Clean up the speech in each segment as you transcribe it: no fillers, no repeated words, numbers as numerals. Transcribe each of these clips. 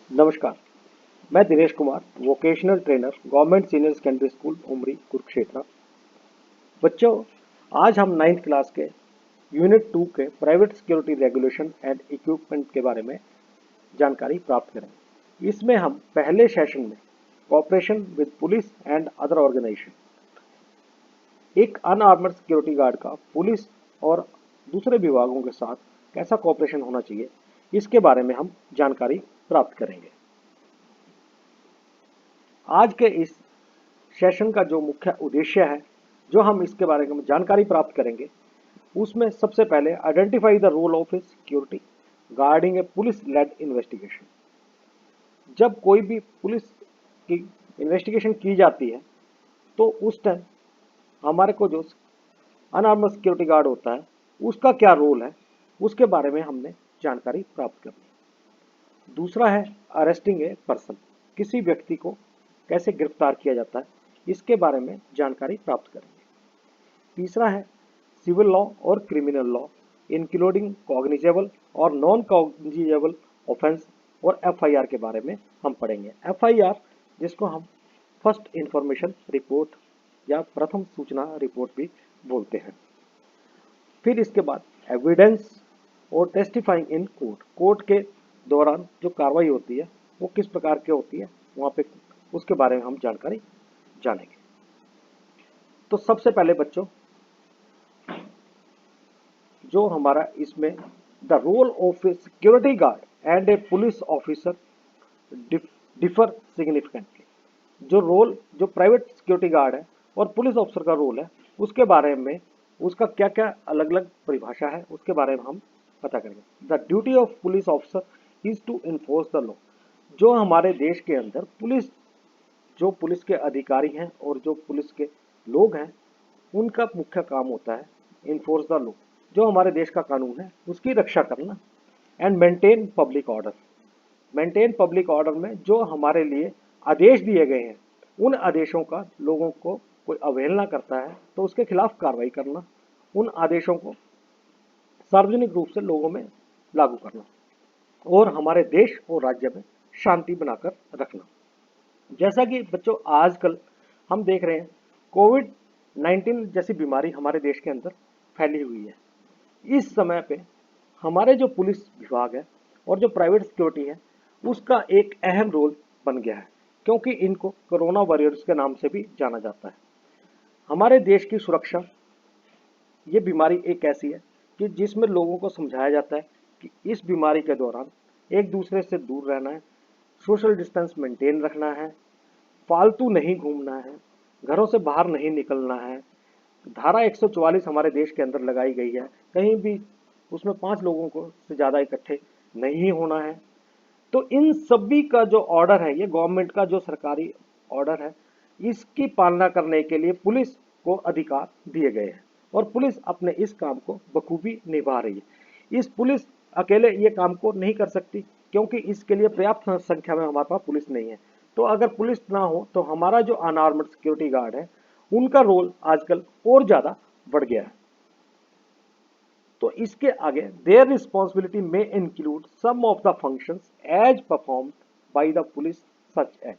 नमस्कार, मैं Dinesh Kumar, vocational trainer, government senior secondary school, Umri, Kurukshetra. बच्चों, आज हम 9th क्लास के यूनिट 2 के private security regulation and equipment के बारे में जानकारी प्राप्त करेंगे। इसमें हम पहले सेशन में cooperation with police and other organisation, एक अनआर्मर्ड सिक्योरिटी गार्ड का पुलिस और दूसरे विभागों के साथ कैसा कोऑपरेशन होना चाहिए, इसके बारे में हम जानकारी प्राप्त करेंगे। आज के इस सेशन का जो मुख्य उद्देश्य है, जो हम इसके बारे में जानकारी प्राप्त करेंगे, उसमें सबसे पहले identify the role of a security guarding a police led investigation. जब कोई भी पुलिस की इन्वेस्टिगेशन की जाती है तो उस टाइम हमारे को जो अनआर्मड सिक्योरिटी गार्ड होता है उसका क्या रोल है, उसके बारे में हमने जानकारी प्राप्त करनी। दूसरा है अरेस्टिंग ए पर्सन, किसी व्यक्ति को कैसे गिरफ्तार किया जाता है, इसके बारे में जानकारी प्राप्त करेंगे। तीसरा है सिविल लॉ और क्रिमिनल लॉ, इंक्लूडिंग कॉग्निजेबल और नॉन कॉग्निजेबल ऑफेंस और एफआईआर के बारे में हम पढ़ेंगे। एफआईआर, जिसको हम फर्स्ट इंफॉर्मेशन रिपोर्ट या प्रथम सूचना रिपोर्ट भी बोलते हैं। फिर इसके बाद एविडेंस और टेस्टिफाइंग इन कोर्ट, कोर्ट के दौरान जो कार्रवाई होती है वो किस प्रकार की होती है, वहाँ पे उसके बारे में हम जानकारी जानेंगे। तो सबसे पहले बच्चों, जो हमारा इसमें the role of a security guard and a police officer differ significantly. जो प्राइवेट सिक्योरिटी गार्ड है और पुलिस ऑफिसर का रोल है, उसके बारे में उसका क्या क्या अलग अलग परिभाषा है, उसके बारे में हम पता करेंगे। The duty of police officer is to enforce the law. जो हमारे देश के अंदर जो पुलिस के अधिकारी हैं और जो पुलिस के लोग हैं, उनका मुख्य काम होता है इन्फोर्स द लॉ, जो हमारे देश का कानून है उसकी रक्षा करना। And maintain public order, maintain public order में जो हमारे लिए आदेश दिए गए हैं, उन आदेशों का लोगों को कोई अवहेलना करता है तो उसके खिलाफ कार्रवाई करना, उन आदेशों को सार्वजनिक रूप से लोगों में लागू करना और हमारे देश और राज्य में शांति बनाकर रखना। जैसा कि बच्चों आजकल हम देख रहे हैं, कोविड-19 जैसी बीमारी हमारे देश के अंदर फैली हुई है। इस समय पे हमारे जो पुलिस विभाग है और जो प्राइवेट सिक्योरिटी है, उसका एक अहम रोल बन गया है, क्योंकि इनको कोरोना वॉरियर्स के नाम से भी जाना जाता है। हमारे देश की सुरक्षा, ये बीमारी एक ऐसी है कि जिसमें लोगों को समझाया जाता है कि इस बीमारी के दौरान एक दूसरे से दूर रहना है, सोशल डिस्टेंस मेंटेन रखना है, फालतू नहीं घूमना है, घरों से बाहर नहीं निकलना है। धारा 144 हमारे देश के अंदर लगाई गई है, कहीं भी उसमें 5 लोगों को से ज़्यादा इकट्ठे नहीं होना है। तो इन सभी का जो ऑर्डर है, ये गवर्नमेंट का जो सरकारी ऑर्डर है, इसकी पालना करने के लिए पुलिस को अधिकार दिए गए हैं और पुलिस अपने इस काम को बखूबी निभा रही है। इस पुलिस अकेले ये काम को नहीं कर सकती, क्योंकि इसके लिए पर्याप्त संख्या में हमारे पास पुलिस नहीं है। तो अगर पुलिस ना हो तो हमारा जो अनआर्मड सिक्योरिटी गार्ड है, उनका रोल आजकल और ज़्यादा बढ़ गया है। तो इसके आगे देयर रिस्पॉन्सिबिलिटी में include some of the functions as performed by the police such as.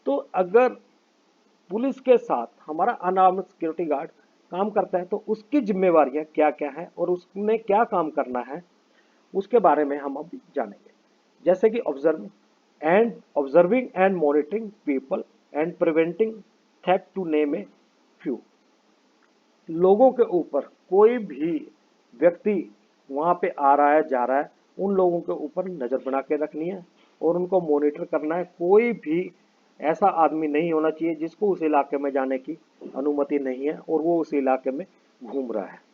तो अगर पुलिस के साथ हमारा अनआर्म्ड सिक्योरिटी गार्ड काम करता है तो उसकी जिम्मेवारियां क्या क्या हैं और उसने क्या काम करना है, उसके बारे में हम अभी जानेंगे। जैसे कि observing and monitoring people and preventing theft, to name a few. लोगों के ऊपर कोई भी व्यक्ति वहाँ पे आ रहा है, जा रहा है, उन लोगों के ऊपर नज़र बना के रखनी है और उनको मॉनिटर करना है। कोई भी ऐसा आदमी नहीं होना चाहिए जिसको उस इलाके में जाने की अनुमति नहीं है और वो उस इलाके में घूम रहा है।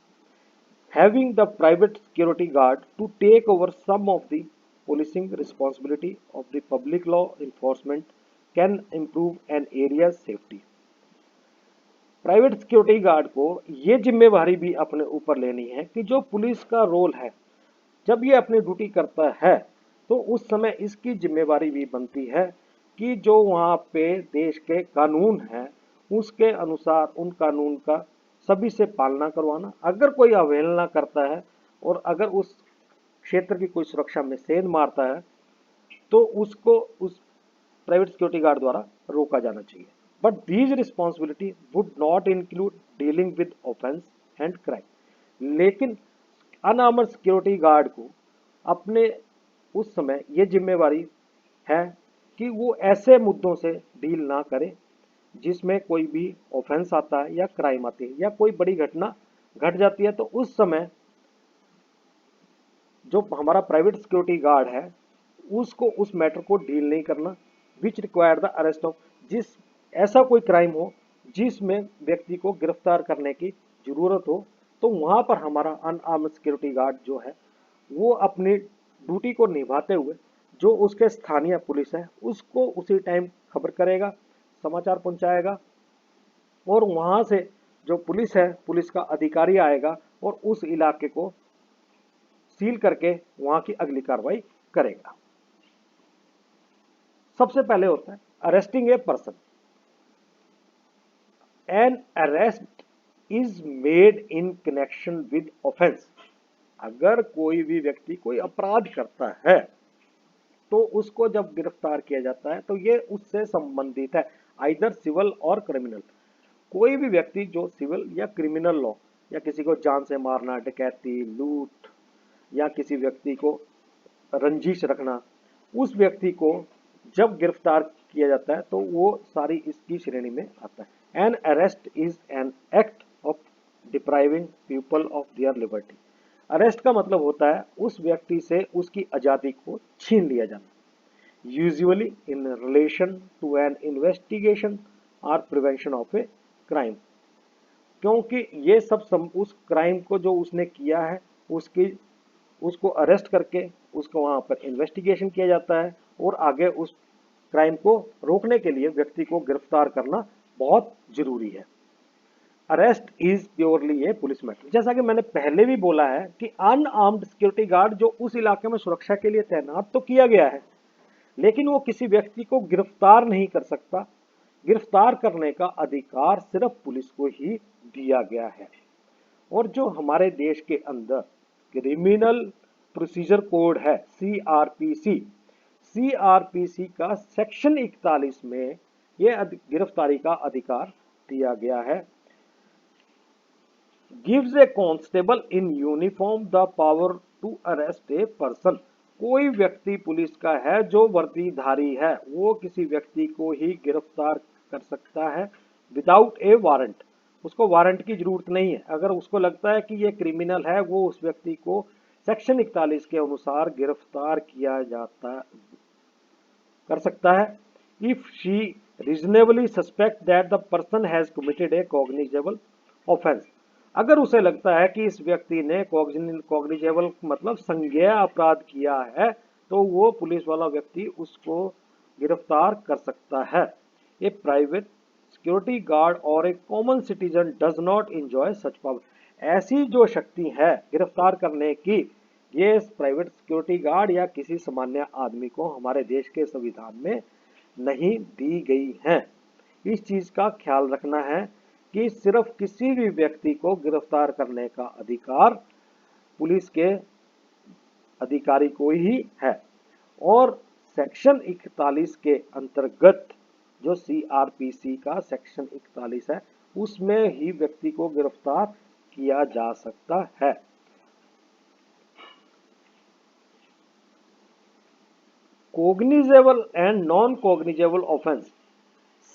Having the private security guard to take over some of the policing responsibility of the public law enforcement can improve an area's safety। Private security guard को ये जिम्मेवारी भी अपने ऊपर लेनी है कि जो पुलिस का रोल है, जब ये अपनी ड्यूटी करता है तो उस समय इसकी जिम्मेवारी भी बनती है कि जो वहाँ पे देश के कानून हैं उसके अनुसार उन कानून का सभी से पालना करवाना। अगर कोई अवहेलना करता है और अगर उस क्षेत्र की कोई सुरक्षा में सेंध मारता है तो उसको उस प्राइवेट सिक्योरिटी गार्ड द्वारा रोका जाना चाहिए। But these responsibility would not include dealing with offence and crime. लेकिन अनआर्मर्ड सिक्योरिटी गार्ड को अपने उस समय ये जिम्मेवारी है कि वो ऐसे मुद्दों से डील ना करे जिसमें कोई भी ऑफेंस आता है या क्राइम आती है या कोई बड़ी घटना घट जाती है, तो उस समय जो हमारा प्राइवेट सिक्योरिटी गार्ड है उसको उस मैटर को डील नहीं करना, which require the arrest of, जिस ऐसा कोई क्राइम हो जिसमें व्यक्ति को गिरफ्तार करने की जरूरत हो, तो वहां पर हमारा अनआर्म्ड सिक्योरिटी गार्ड जो है वो अपनी ड्यूटी को निभाते हुए जो उसके स्थानीय पुलिस है उसको उसी टाइम खबर करेगा, समाचार पहुंचाएगा, और वहां से जो पुलिस है, पुलिस का अधिकारी आएगा और उस इलाके को सील करके वहां की अगली कार्रवाई करेगा। सबसे पहले होता है arresting a person. An arrest is made in connection with offence. अगर कोई भी व्यक्ति कोई अपराध करता है तो उसको जब गिरफ्तार किया जाता है तो ये उससे संबंधित है, आइदर सिविल और क्रिमिनल। कोई भी व्यक्ति जो सिविल या क्रिमिनल लॉ या किसी को जान से मारना, डकैती, लूट या किसी व्यक्ति को रंजिश रखना, उस व्यक्ति को जब गिरफ्तार किया जाता है तो वो सारी इसकी श्रेणी में आता है। An arrest is an act of depriving people of their liberty. Arrest का मतलब होता है उस व्यक्ति से उसकी आजादी को छीन लिया जाना, usually in relation to an investigation और प्रिवेंशन ऑफ ए क्राइम। क्योंकि ये सब उस क्राइम को जो उसने किया है उसको अरेस्ट करके उसको वहां पर इन्वेस्टिगेशन किया जाता है और आगे उस क्राइम को रोकने के लिए व्यक्ति को गिरफ्तार करना बहुत जरूरी है। Arrest is purely A police matter. जैसा कि मैंने पहले भी बोला है कि अनआर्म्ड सिक्योरिटी गार्ड जो उस इलाके में सुरक्षा के लिए तैनात तो किया गया है, लेकिन वो किसी व्यक्ति को गिरफ्तार नहीं कर सकता। गिरफ्तार करने का अधिकार सिर्फ पुलिस को ही दिया गया है। और जो हमारे देश के अंदर क्रिमिनल प्रोसीजर कोड है सीआरपीसी, सीआरपीसी का सेक्शन 41 में ये गिरफ्तारी का अधिकार दिया गया है। Gives a constable in uniform the power to arrest a person. कोई व्यक्ति पुलिस का है जो वर्दीधारी है वो किसी व्यक्ति को ही गिरफ्तार कर सकता है विदाउट ए वारंट। उसको वारंट की जरूरत नहीं है। अगर उसको लगता है कि ये क्रिमिनल है वो उस व्यक्ति को सेक्शन 41 के अनुसार गिरफ्तार किया जाता कर सकता है। If she reasonably suspect that the person has committed A cognizable offence. अगर उसे लगता है कि इस व्यक्ति ने कॉग्निजेबल मतलब संज्ञेय अपराध किया है तो वो पुलिस वाला व्यक्ति उसको गिरफ्तार कर सकता है। ए प्राइवेट सिक्योरिटी गार्ड और a common citizen does not enjoy such power. ऐसी जो शक्ति है गिरफ्तार करने की, ये प्राइवेट सिक्योरिटी गार्ड या किसी सामान्य आदमी को हमारे देश के संविधान में नहीं दी गई है। इस चीज का ख्याल रखना है कि सिर्फ किसी भी व्यक्ति को गिरफ्तार करने का अधिकार पुलिस के अधिकारी को ही है। और सेक्शन 41 के अंतर्गत जो सीआरपीसी का सेक्शन 41 है उसमें ही व्यक्ति को गिरफ्तार किया जा सकता है। Cognizable and non cognizable offence.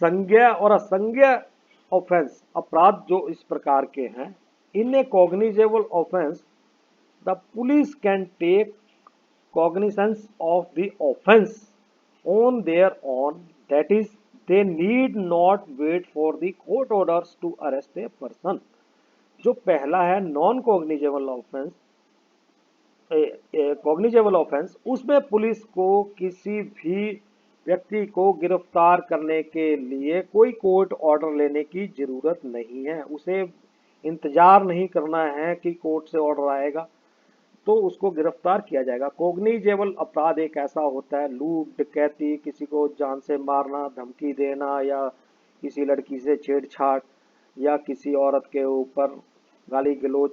संज्ञेय और असंज्ञेय ऑफेंस अपराध जो इस प्रकार के हैं, in a cognizable offence the police can take cognizance of the offence on their own, that is they need not wait for the court orders to arrest a person. जो पहला है non cognizable offence, cognizable offence, उसमें police को किसी भी व्यक्ति को गिरफ्तार करने के लिए कोई कोर्ट ऑर्डर लेने की जरूरत नहीं है। उसे इंतजार नहीं करना है कि कोर्ट से ऑर्डर आएगा तो उसको गिरफ्तार किया जाएगा। कॉग्निजेबल अपराध एक ऐसा होता है, लूट, डकैती, किसी को जान से मारना, धमकी देना या किसी लड़की से छेड़छाड़ या किसी औरत के ऊपर गाली गलौज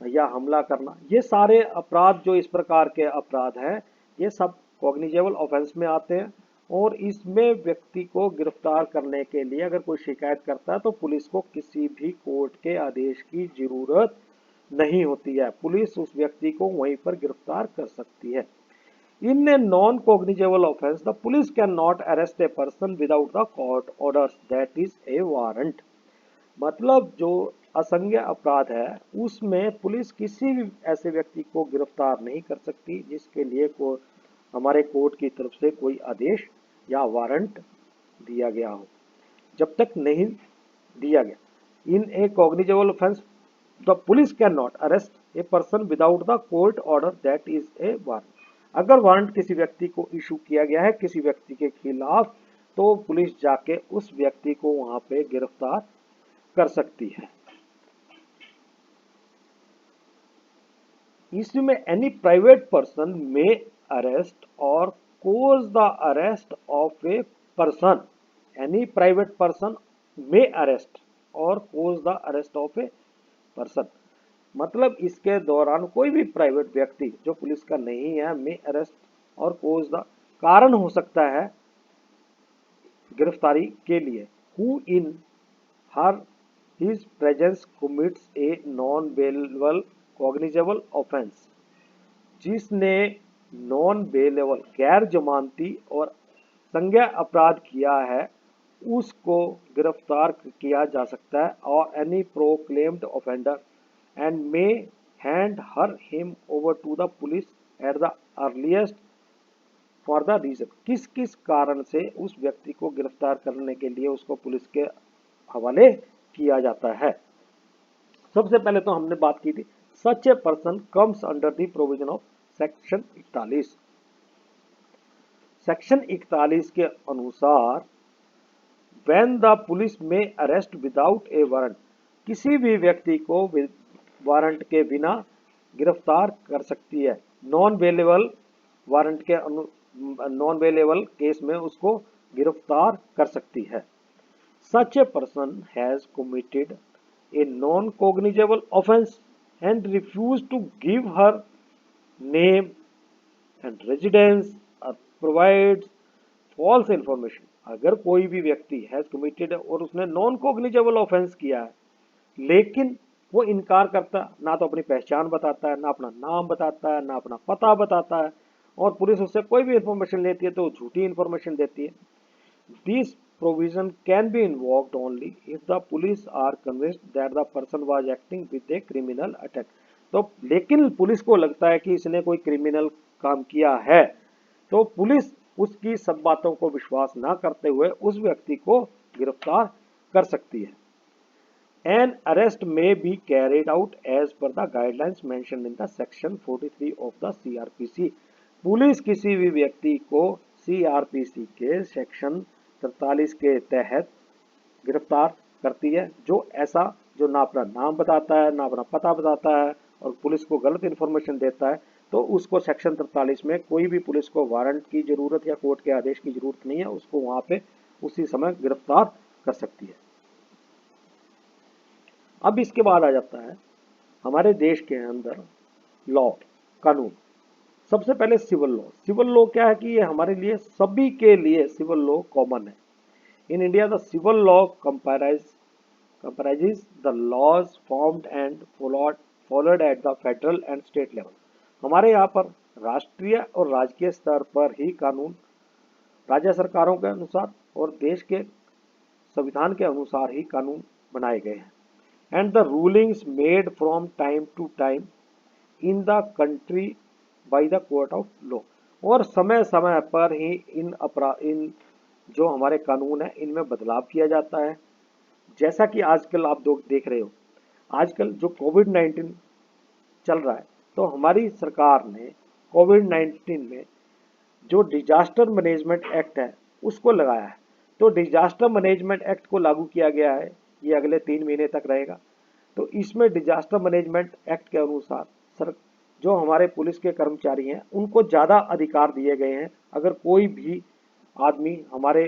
या हमला करना, ये सारे अपराध जो इस प्रकार के अपराध हैं ये सब कॉग्निजेबल ऑफेंस में आते हैं और इसमें व्यक्ति को गिरफ्तार करने के लिए अगर कोई शिकायत करता है तो पुलिस को किसी भी कोर्ट के आदेश की जरूरत नहीं होती है, पुलिस उस व्यक्ति को वहीं पर गिरफ्तार कर सकती है। In a non cognizable offence the police can not arrest a person without the court orders that is a warrant. मतलब जो असंज्ञ अपराध है उसमें पुलिस किसी भी ऐसे व्यक्ति को गिरफ्तार नहीं कर सकती जिसके लिए को हमारे कोर्ट की तरफ से कोई आदेश या वारंट दिया गया हो। जब तक नहीं दिया गया, in a cognizable offence the police can not arrest a person without the court order that is a warrant. अगर वारंट किसी व्यक्ति को इशू किया गया है किसी व्यक्ति के खिलाफ तो पुलिस जाके उस व्यक्ति को वहां पे गिरफ्तार कर सकती है। इसमें any private person may arrest or cause the arrest of a person, any private person may arrest or cause the arrest of a person, मतलब इसके दौरान कोई भी प्राइवेट व्यक्ति जो पुलिस का नहीं है में अरेस्ट और कोज द कारण हो सकता है गिरफ्तारी के लिए, who in her his presence commits a non-bailable cognizable offense, जिसने नॉन बेलेबल गैर जमानती और संज्ञा अपराध किया है उसको गिरफ्तार किया जा सकता है। और any proclaimed offender and may hand her him over to the police at the earliest for the reason, किस किस कारण से उस व्यक्ति को गिरफ्तार करने के लिए उसको पुलिस के हवाले किया जाता है। सबसे पहले तो हमने बात की थी such a person comes under the provision of section 41। Section 41 के अनुसार when the police may arrest without a warrant, किसी भी व्यक्ति को वारंट के बिना गिरफ्तार कर सकती है। नॉन बेलेबल वारंट के नॉन बेलेबल केस में उसको गिरफ्तार कर सकती है। Such a person has committed a non-cognizable offense and refused to give her name and residence or provides false information। अगर कोई भी व्यक्ति has committed और उसने non-cognizable offense किया है लेकिन वो इनकार करता, ना तो अपनी पहचान बताता है, ना अपना नाम बताता है, ना अपना पता बताता है और पुलिस उससे कोई भी इंफॉर्मेशन लेती है तो झूठी इंफॉर्मेशन देती है। This provision can be invoked only if the police are convinced that the person was acting with a criminal intent। तो लेकिन पुलिस को लगता है कि इसने कोई क्रिमिनल काम किया है तो पुलिस उसकी सब बातों को विश्वास ना करते हुए उस व्यक्ति को गिरफ्तार कर सकती है। An arrest may be carried out as per the guidelines mentioned in the section 43 of the CRPC। Police किसी भी व्यक्ति को CRPC के सेक्शन 43 के तहत गिरफ्तार करती है जो ऐसा जो ना अपना नाम बताता है ना अपना पता बताता है और पुलिस को गलत इन्फॉर्मेशन देता है तो उसको सेक्शन 43 में कोई भी पुलिस को वारंट की जरूरत या कोर्ट के आदेश की जरूरत नहीं है, उसको वहां पे उसी समय गिरफ्तार कर सकती है। अब इसके बाद आ जाता है हमारे देश के अंदर लॉ, कानून। सबसे पहले सिविल लॉ। सिविल लॉ क्या है कि ये हमारे लिए सभी के लिए सिविल लॉ कॉमन है। In India the civil law comprises the laws formed and followed at the federal and state level। हमारे यहाँ पर राष्ट्रीय और राज्य स्तर पर ही कानून राज्य सरकारों के अनुसार और देश के संविधान के अनुसार ही कानून बनाए गए हैं। And the rulings made from time to time in the country by the court of law. और समय समय पर ही इन जो हमारे कानून है इनमें बदलाव किया जाता है। जैसा कि आजकल आप देख रहे हो, आजकल जो कोविड-19 चल रहा है तो हमारी सरकार ने कोविड-19 में जो डिजास्टर मैनेजमेंट एक्ट है उसको लगाया है। तो डिजास्टर मैनेजमेंट एक्ट को लागू किया गया है, ये अगले 3 महीने तक रहेगा। तो इसमें डिजास्टर मैनेजमेंट एक्ट के अनुसार जो हमारे पुलिस के कर्मचारी हैं उनको ज़्यादा अधिकार दिए गए हैं अगर कोई भी आदमी हमारे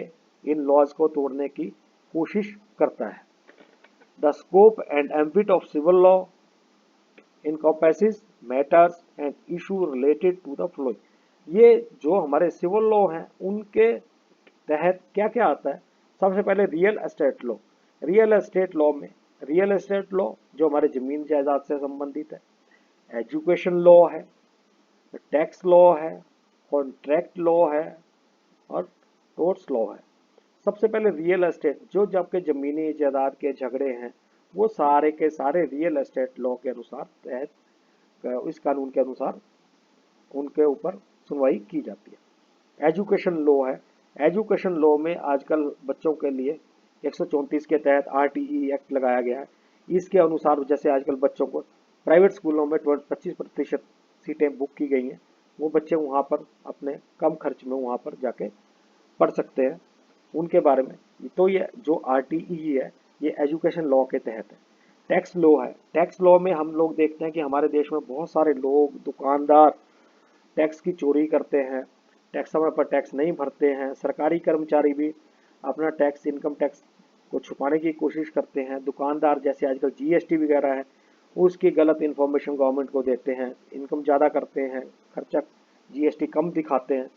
इन लॉज को तोड़ने की कोशिश करता है। The scope and ambit of civil law encompasses matters and issue related to the following। ये जो हमारे सिविल लॉ हैं उनके तहत क्या क्या आता है। सबसे पहले real estate law. Real estate law में रियल एस्टेट लॉ जो हमारे जमीन जायदाद से संबंधित है, एजुकेशन लॉ है, टैक्स लॉ है, कॉन्ट्रैक्ट लॉ है और टोर्ट्स लॉ है। सबसे पहले रियल एस्टेट, जो आपके जमीनी जायदाद के झगड़े हैं वो सारे के सारे रियल एस्टेट लॉ के अनुसार तहत इस कानून के अनुसार उनके ऊपर सुनवाई की जाती है। एजुकेशन लॉ है। एजुकेशन लॉ में आजकल बच्चों के लिए 134 के तहत आरटीई एक्ट लगाया गया है। इसके अनुसार जैसे आजकल बच्चों को प्राइवेट स्कूलों में 25% सीटें बुक की गई हैं, वो बच्चे वहाँ पर अपने कम खर्च में वहाँ पर जाके पढ़ सकते हैं। उनके बारे में तो ये जो आरटीई है ये एजुकेशन लॉ के तहत है। टैक्स लॉ है। टैक्स लॉ में हम लोग देखते हैं कि हमारे देश में बहुत सारे लोग, दुकानदार टैक्स की चोरी करते हैं, टैक्स समय पर टैक्स नहीं भरते हैं। सरकारी कर्मचारी भी अपना टैक्स, इनकम टैक्स को छुपाने की कोशिश करते हैं। दुकानदार जैसे आजकल जीएसटी वगैरह है उसकी गलत इन्फॉर्मेशन गवर्नमेंट को देते हैं, इनकम ज़्यादा करते हैं, खर्चा जीएसटी कम दिखाते हैं।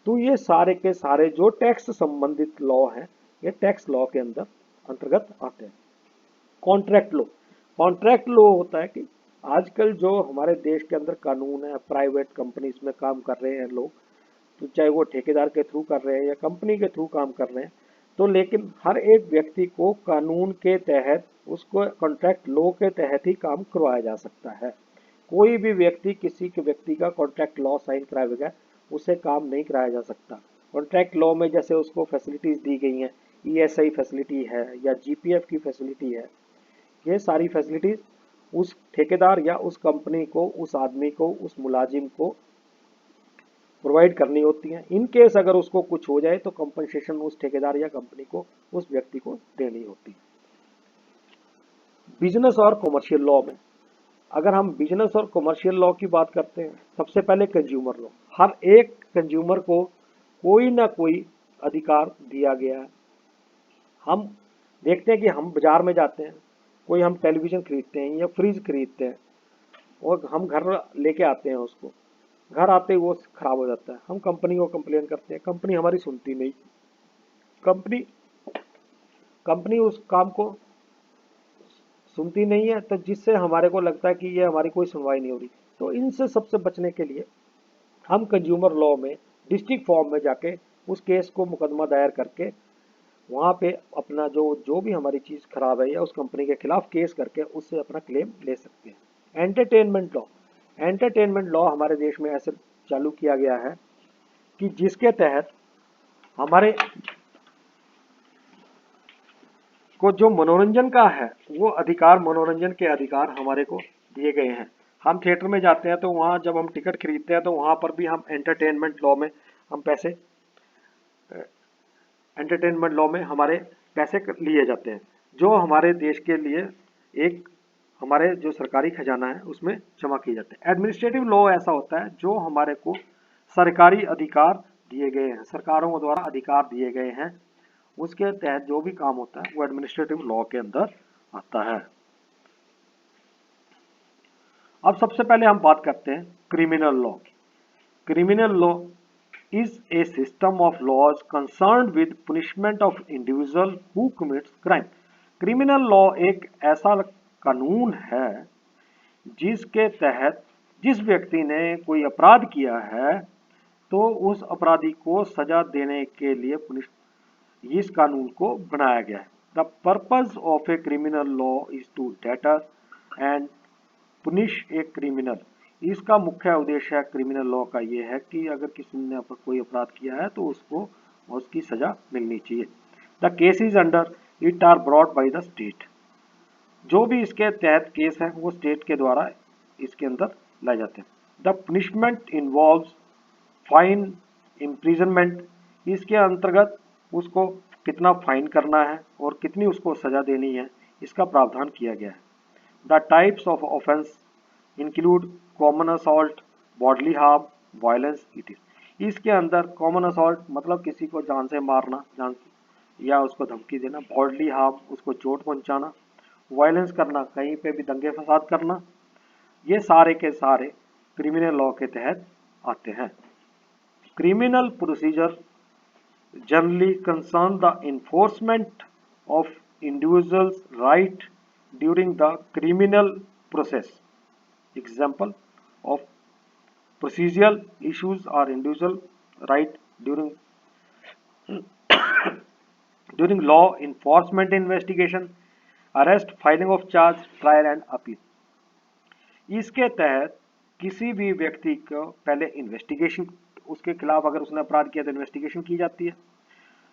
तो ये सारे के सारे जो टैक्स संबंधित लॉ हैं ये टैक्स लॉ के अंदर अंतर्गत आते हैं। Contract law. कॉन्ट्रैक्ट लॉ होता है कि आजकल जो हमारे देश के अंदर कानून है, प्राइवेट कंपनीज में काम कर रहे हैं लोग, तो चाहे वो ठेकेदार के थ्रू कर रहे हैं या कंपनी के थ्रू काम कर रहे हैं, तो लेकिन हर एक व्यक्ति को कानून के तहत, उसको कॉन्ट्रैक्ट लॉ के तहत ही काम करवाया जा सकता है। कोई भी व्यक्ति किसी के व्यक्ति का कॉन्ट्रैक्ट लॉ साइन कराए बगैर उसे काम नहीं कराया जा सकता। कॉन्ट्रैक्ट लॉ में जैसे उसको फैसिलिटीज दी गई हैं, ईएसआई फैसिलिटी है या जीपीएफ की फैसिलिटी है, ये सारी फैसिलिटीज उस ठेकेदार या उस कंपनी को, उस आदमी को, उस मुलाजिम को प्रोवाइड करनी होती हैं। इन केस अगर उसको कुछ हो जाए तो कंपनसेशन उस ठेकेदार या कंपनी को, उस व्यक्ति को देनी होती है। बिजनेस और कॉमर्शियल लॉ में अगर हम बिजनेस और कॉमर्शियल लॉ की बात करते हैं, सबसे पहले कंज्यूमर लॉ। हर एक कंज्यूमर को कोई ना कोई अधिकार दिया गया है। हम देखते हैं कि हम बाजार में जाते हैं, कोई हम टेलीविजन खरीदते हैं या फ्रिज खरीदते हैं और हम घर लेके आते हैं, उसको घर आते ही वो खराब हो जाता है। हम कंपनी को कंप्लेन करते हैं, कंपनी हमारी सुनती नहीं। कंपनी कंपनी उस काम को सुनती नहीं है, तो जिससे हमारे को लगता है कि ये हमारी कोई सुनवाई नहीं हो रही। तो इनसे सबसे बचने के लिए हम कंज्यूमर लॉ में डिस्ट्रिक्ट फॉर्म में जाके उस केस को मुकदमा दायर करके वहाँ पे अपना जो जो भी हमारी चीज़ खराब है या उस कंपनी के खिलाफ केस करके उससे अपना क्लेम ले सकते हैं। Entertainment law. एंटरटेनमेंट लॉ हमारे देश में ऐसे चालू किया गया है कि जिसके तहत हमारे को जो मनोरंजन का है वो अधिकार, मनोरंजन के अधिकार हमारे को दिए गए हैं। हम थिएटर में जाते हैं तो वहाँ जब हम टिकट खरीदते हैं तो वहाँ पर भी हम एंटरटेनमेंट लॉ में हम पैसे एंटरटेनमेंट लॉ में हमारे पैसे लिए जाते हैं, जो हमारे देश के लिए एक हमारे जो सरकारी खजाना है उसमें जमा किए जाते हैं। एडमिनिस्ट्रेटिव लॉ ऐसा होता है जो हमारे को सरकारी अधिकार दिए गए हैं, सरकारों द्वारा अधिकार दिए गए हैं, उसके तहत जो भी काम होता है वो एडमिनिस्ट्रेटिव लॉ के अंदर आता है। अब सबसे पहले हम बात करते हैं क्रिमिनल लॉ की। Criminal law is a system of laws concerned with punishment of individual who commits crime। Criminal law एक ऐसा कानून है जिसके तहत जिस व्यक्ति ने कोई अपराध किया है तो उस अपराधी को सजा देने के लिए इस कानून को बनाया गया है। The purpose of a criminal law is to deter and punish a criminal. इसका मुख्य उद्देश्य है क्रिमिनल लॉ का ये है कि अगर किसी ने कोई अपराध किया है तो उसको उसकी सजा मिलनी चाहिए। The cases under it are brought by the state. जो भी इसके तहत केस है वो स्टेट के द्वारा इसके अंदर लाए जाते हैं। The punishment involves fine, imprisonment. इसके अंतर्गत उसको कितना फाइन करना है और कितनी उसको सजा देनी है इसका प्रावधान किया गया है। The types of offence include common assault, bodily harm, violence it. इसके अंदर कॉमन असॉल्ट मतलब किसी को जान से मारना, जान या उसको धमकी देना, बॉडली हार्म उसको चोट पहुंचाना, वायलेंस करना कहीं पे भी दंगे फसाद करना, ये सारे के सारे क्रिमिनल लॉ के तहत आते हैं। Criminal procedure generally concern the enforcement of individuals' right during the criminal process. Example of procedural issues are individual right during law enforcement investigation, arrest, filing of charge, trial and appeal. इसके तहत किसी भी व्यक्ति को पहले investigation, उसके खिलाफ अगर उसने अपराध किया तो इन्वेस्टिगेशन की जाती है।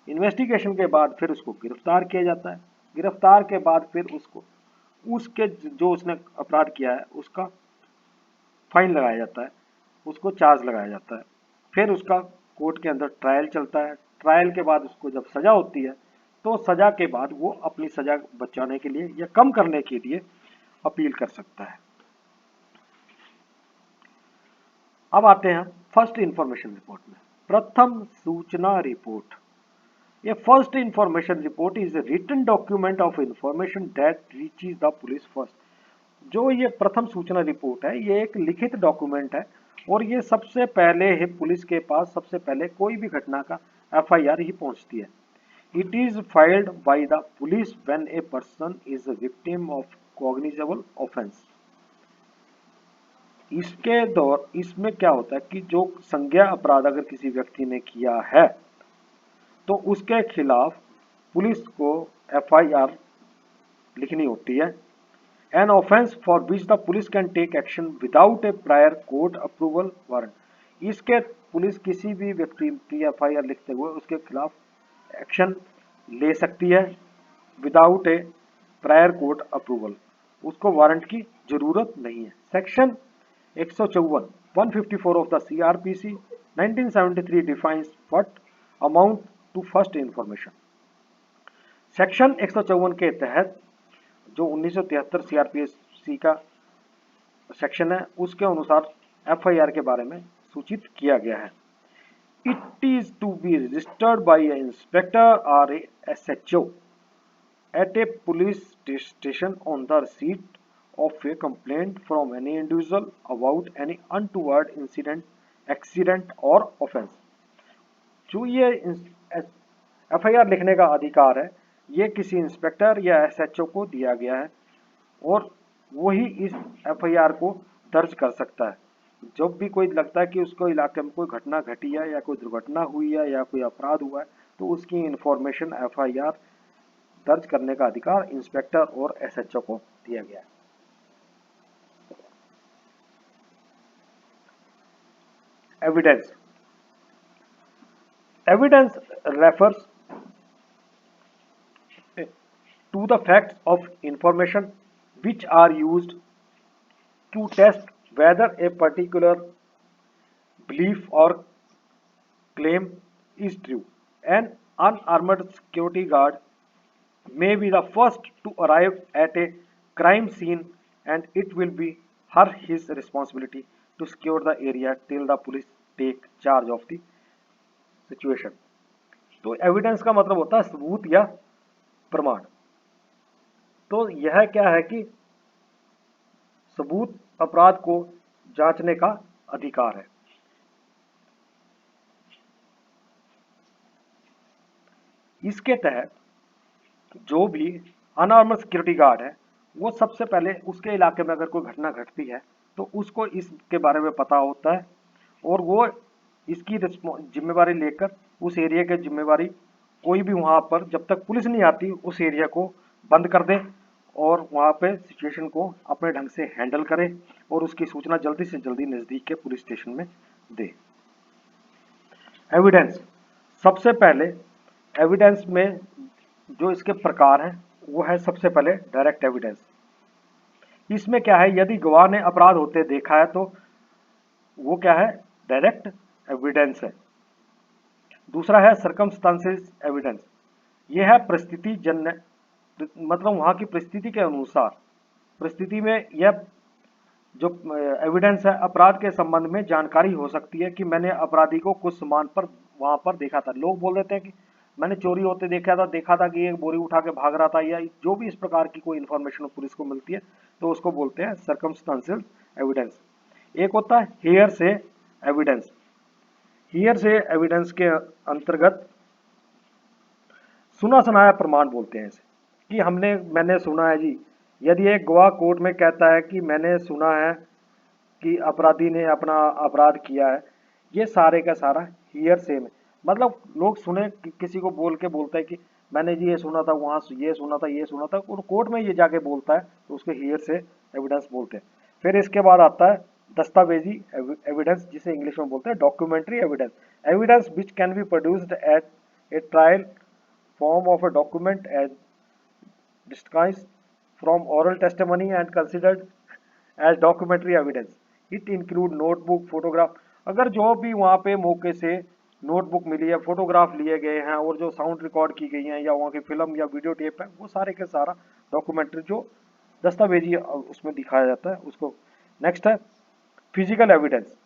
इन्वेस्टिगेशन के बाद फिर उसको गिरफ्तार किया जाता है। गिरफ्तार के बाद फिर उसको उसके जो उसने अपराध किया है उसका फाइन लगाया जाता है, उसको चार्ज लगाया जाता है। फिर उसका कोर्ट के अंदर ट्रायल चलता है। ट्रायल के बाद उसको जब सजा होती है तो सजा के बाद वो अपनी सजा बचाने के लिए या कम करने के लिए अपील कर सकता है। अब आते हैं फर्स्ट इंफॉर्मेशन रिपोर्ट में। प्रथम सूचना report. A first information report is a written document of information that reaches the police first. जो ये प्रथम सूचना रिपोर्ट है ये एक लिखित डॉक्यूमेंट है और ये सबसे पहले है पुलिस के पास सबसे पहले कोई भी घटना का FIR ही पहुंचती है। It is filed by the police when a person is a victim of cognizable offense. इसमें क्या होता है कि जो संज्ञा अपराध अगर किसी व्यक्ति ने किया है तो उसके खिलाफ पुलिस को FIR लिखनी होती है। An offense for which the police can take action without a prior court approval warrant. इसके पुलिस किसी भी व्यक्ति की FIR लिखते हुए उसके खिलाफ एक्शन ले सकती है without a prior court approval, उसको वारंट की जरूरत नहीं है। Section 154 of the CRPC 1973 defines what amounts to first information. Section 154 के तहत जो 1973 CRPC का सेक्शन है उसके अनुसार FIR के बारे में सूचित किया गया है। It is to be registered by an inspector or a SHO at a police station on the receipt of a complaint from any individual about any untoward incident, accident or offense. जो ये FIR लिखने का अधिकार है ये किसी inspector या SHO को दिया गया है और वही इस FIR को दर्ज कर सकता है। जब भी कोई लगता है कि उसको इलाके में कोई घटना घटी है या कोई दुर्घटना हुई है या कोई अपराध हुआ है तो उसकी इंफॉर्मेशन FIR दर्ज करने का अधिकार इंस्पेक्टर और SHO को दिया गया है। Evidence. Evidence refers to the facts of information which are used to test whether a particular belief or claim is true. An unarmed security guard may be the first to arrive at a crime scene and it will be his responsibility to secure the area till the police take charge of the situation. तो evidence का मतलब होता है सबूत या प्रमाण। तो यह क्या है कि सबूत अपराध को जांचने का अधिकार है। इसके तहत जो भी अनआर्मड सिक्योरिटी गार्ड है वो सबसे पहले उसके इलाके में अगर कोई घटना घटती है तो उसको इसके बारे में पता होता है और वो इसकी जिम्मेवारी लेकर उस एरिया की जिम्मेवारी कोई भी वहां पर जब तक पुलिस नहीं आती उस एरिया को बंद कर दे और वहां पे सिचुएशन को अपने ढंग से हैंडल करे और उसकी सूचना जल्दी से जल्दी नजदीक के पुलिस स्टेशन में दे। एविडेंस। सबसे पहले एविडेंस में जो इसके प्रकार हैं वो है सबसे पहले डायरेक्ट एविडेंस। इसमें क्या है यदि गवाह ने अपराध होते देखा है तो वो क्या है डायरेक्ट एविडेंस है। दूसरा है सर्कमस्टांसेस एविडेंस। यह है परिस्थिति जन्य, मतलब वहां की परिस्थिति के अनुसार परिस्थिति में यह जो एविडेंस है अपराध के संबंध में जानकारी हो सकती है कि मैंने अपराधी को कुछ सामान पर वहां पर देखा था। लोग बोल देते हैं कि मैंने चोरी होते देखा था कि एक बोरी उठा के भाग रहा था या जो भी इस प्रकार की कोई इंफॉर्मेशन पुलिस को मिलती है तो उसको बोलते हैं सर्कमस्टांशियल एविडेंस। एक होता है हेयर से एविडेंस। हियर से एविडेंस के अंतर्गत सुना सुनाया प्रमाण बोलते हैं इसे, कि मैंने सुना है जी। यदि एक गवाह कोर्ट में कहता है कि मैंने सुना है कि अपराधी ने अपना अपराध किया है, ये सारे का सारा हियर से में, मतलब लोग सुने किसी को बोल के बोलता है कि मैंने जी ये सुना था, वहाँ ये सुना था, ये सुना था, और कोर्ट में ये जाके बोलता है, तो उसके हियर से एविडेंस बोलते हैं। फिर इसके बाद आता है दस्तावेजी एविडेंस, जिसे इंग्लिश में बोलते हैं documentary evidence. Evidence which can be produced at A trial form of a document as disguised from oral testimony and considered as documentary evidence. It include notebook, photograph। अगर जो भी वहाँ पे मौके से नोटबुक मिली है, फोटोग्राफ लिए गए हैं, और जो साउंड रिकॉर्ड की गई हैं, या वहाँ की फिल्म या वीडियो टेप है, वो सारे के सारा डॉक्यूमेंट्री जो दस्तावेजी उसमें दिखाया जाता है उसको। नेक्स्ट है फिजिकल एविडेंस।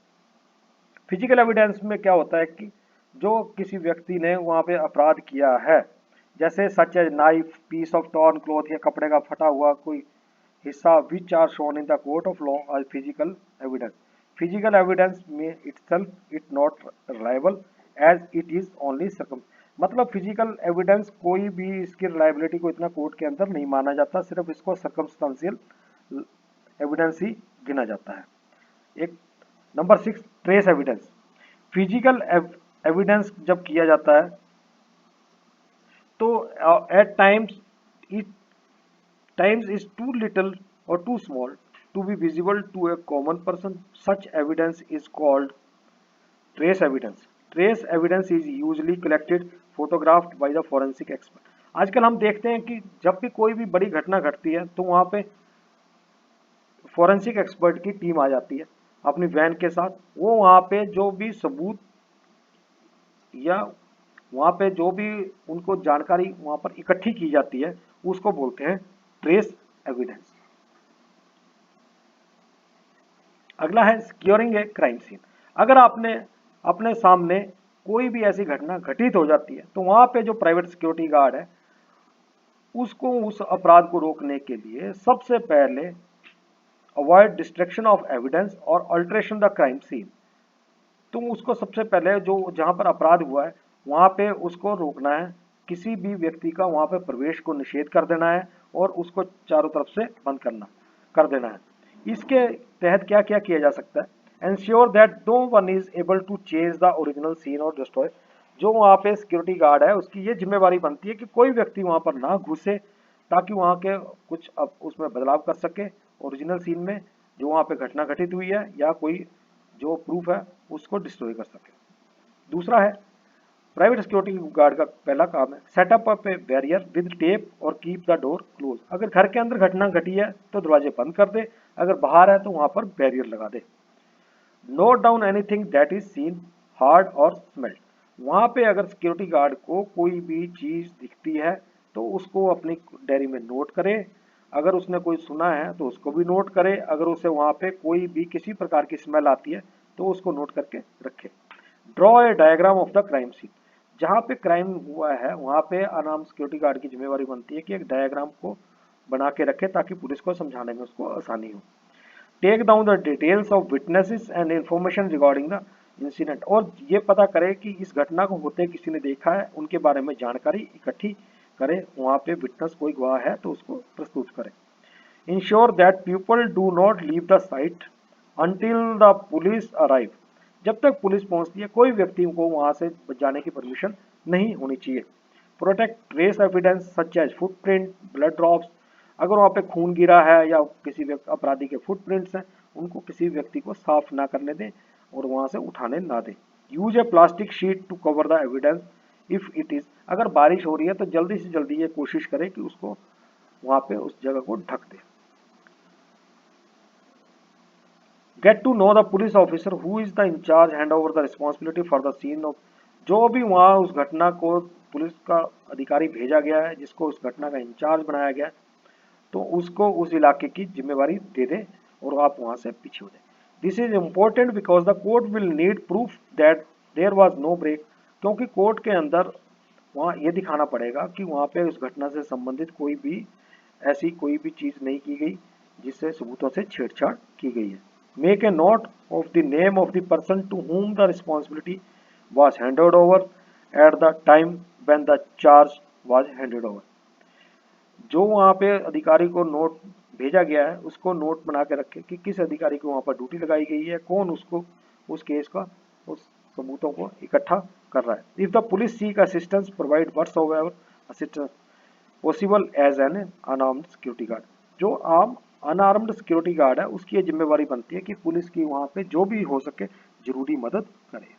फिजिकल एविडेंस में क्या होता है कि जो किसी व्यक्ति ने वहाँ पे अपराध किया है, जैसे such as knife, piece of torn cloth, या कपड़े का फटा हुआ कोई हिस्सा, which are shown in the court of law as physical evidence. Physical evidence में itself it not reliable as it is only circum, मतलब फिजिकल एविडेंस कोई भी इसकी रिलायबिलिटी को इतना कोर्ट के अंदर नहीं माना जाता, सिर्फ इसको सर्कमस्टेंशियल एविडेंस ही गिना जाता है। एक नंबर 6 ट्रेस एविडेंस। फिजिकल एविडेंस जब किया जाता है तो at times is too little और too small to be visible to a common person, such evidence is called trace evidence. Trace evidence is usually collected photographed by the forensic expert. आजकल हम देखते हैं कि जब भी कोई भी बड़ी घटना घटती है तो वहां पे फॉरेंसिक एक्सपर्ट की टीम आ जाती है अपनी वैन के साथ। वो वहाँ पे जो भी सबूत या वहाँ पे जो भी उनको जानकारी वहाँ पर इकट्ठी की जाती है, उसको बोलते हैं ट्रेस एविडेंस। अगला है सिक्योरिंग ए क्राइम सीन। अगर आपने अपने सामने कोई भी ऐसी घटना घटित हो जाती है, तो वहाँ पे जो प्राइवेट सिक्योरिटी गार्ड है, उसको उस अपराध को रोकने के लिए सबसे पहले अवॉइड डिस्ट्रक्शन ऑफ एविडेंस और अल्टरेशन द क्राइम सीन, तो उसको सबसे पहले जो जहां पर अपराध हुआ है वहां पे उसको रोकना है, किसी भी व्यक्ति का वहां पे प्रवेश को निषेध कर देना है, और उसको चारों तरफ से बंद कर देना है। इसके तहत क्या क्या किया जा सकता है? Ensure that no one is able to change the original scene और डिस्ट्रॉय। जो वहाँ पे सिक्योरिटी गार्ड है उसकी ये जिम्मेवारी बनती है कि कोई व्यक्ति वहां पर ना घुसे, ताकि वहां के कुछ उसमें बदलाव कर सके ओरिजिनल सीन में, जो वहां पे घटना घटित हुई है, या कोई जो प्रूफ है उसको डिस्ट्रॉय कर सके। दूसरा है प्राइवेट सिक्योरिटी गार्ड का पहला काम है setup up A barrier with tape और कीप द डोर क्लोज। अगर घर के अंदर घटना घटी है तो दरवाजे बंद कर दे, अगर बाहर है तो वहां पर बैरियर लगा दे। Note down anything that is seen, heard और स्मेल्ड। वहां पे अगर सिक्योरिटी गार्ड को कोई भी चीज दिखती है तो उसको अपनी डायरी में नोट करे। अगर उसने कोई सुना है तो उसको भी नोट करे। अगर उसे वहां पे कोई भी किसी प्रकार की स्मेल आती है तो उसको नोट करके रखे। Draw a diagram of the crime scene. जहाँ पे क्राइम हुआ है वहां पे अनार्म सिक्योरिटी गार्ड की जिम्मेवारी बनती है कि एक डायग्राम को बना के रखे, ताकि पुलिस को समझाने में उसको आसानी हो। Take down the details of witnesses and information regarding the incident. और ये पता करे कि इस घटना को होते किसी ने देखा है, उनके बारे में जानकारी इकट्ठी करे। वहां पे विटनेस कोई गवाह है तो उसको प्रस्तुत करे। Ensure that people do not leave the site until the police arrive. जब तक पुलिस पहुंचती है कोई व्यक्ति को वहां से जाने की परमिशन नहीं होनी चाहिए। Protect trace evidence such as footprint, blood drops. अगर वहां पे खून गिरा है या किसी अपराधी के फुटप्रिंट्स हैं, उनको किसी व्यक्ति को साफ ना करने दें और वहां से उठाने ना दें। Use a plastic sheet to cover the evidence if it is. अगर बारिश हो रही है तो जल्दी से जल्दी ये कोशिश करें कि उसको वहां पे उस जगह को ढक दे। Get to know the police officer who is the in charge, hand over the responsibility for the scene of. जो भी वहां उस घटना को पुलिस का अधिकारी भेजा गया है, जिसको उस घटना का इंचार्ज बनाया गया है, तो उसको उस इलाके की जिम्मेवारी दे दे और आप वहां से पीछे हो जाए। This is important because the court will need proof that there was no break. क्योंकि कोर्ट के अंदर वहां ये दिखाना पड़ेगा कि वहां पे उस घटना से संबंधित कोई भी ऐसी कोई भी चीज नहीं की गई जिससे सबूतों से छेड़छाड़ की गई है। Make a note of the name of the person to whom the responsibility was handed over at the time when the charge was handed over। जो वहाँ पे अधिकारी को नोट भेजा गया है उसको नोट बना के रखे कि किस अधिकारी को वहाँ पर ड्यूटी लगाई गई है, कौन उसको उस केस का उस सबूतों को इकट्ठा कर रहा है। If the police seek assistance provide whatsoever assistance possible as an unarmed security guard. जो आम अनआर्म्ड सिक्योरिटी गार्ड है उसकी ये जिम्मेवारी बनती है कि पुलिस की वहाँ पे जो भी हो सके जरूरी मदद करे।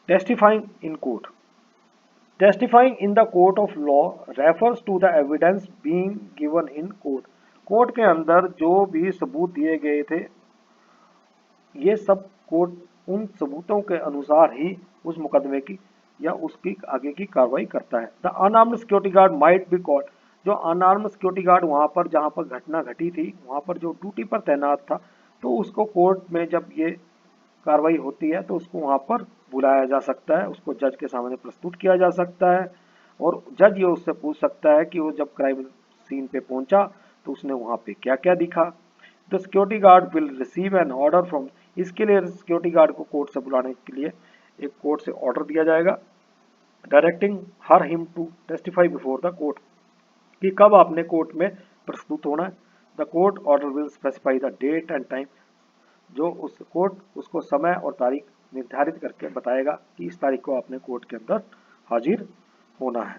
Testifying in court. Testifying in the court of law refers to the evidence being given in court. Court के अंदर जो भी सबूत दिए गए थे ये सब कोर्ट उन सबूतों के अनुसार ही उस मुकदमे की या उसकी आगे की कार्रवाई करता है। The unarmoured security guard might be called. जो अनआर्म्ड सिक्योरिटी गार्ड वहां पर जहां पर घटना घटी थी वहां पर जो ड्यूटी पर तैनात था तो उसको कोर्ट में जब ये कार्रवाई होती है तो उसको वहां पर बुलाया जा सकता है, उसको जज के सामने प्रस्तुत किया जा सकता है और जज ये उससे पूछ सकता है कि वो जब क्राइम सीन पे पहुंचा तो उसने वहां पे क्या क्या दिखा। The security guard will receive an order from. इसके लिए सिक्योरिटी गार्ड को कोर्ट से बुलाने के लिए एक कोर्ट से ऑर्डर दिया जाएगा directing her him to testify before the court कि कब आपने कोर्ट में प्रस्तुत होना है। The court order will specify the date and time. जो उस कोर्ट उसको समय और तारीख निर्धारित करके बताएगा कि इस तारीख को आपने कोर्ट के अंदर हाजिर होना है।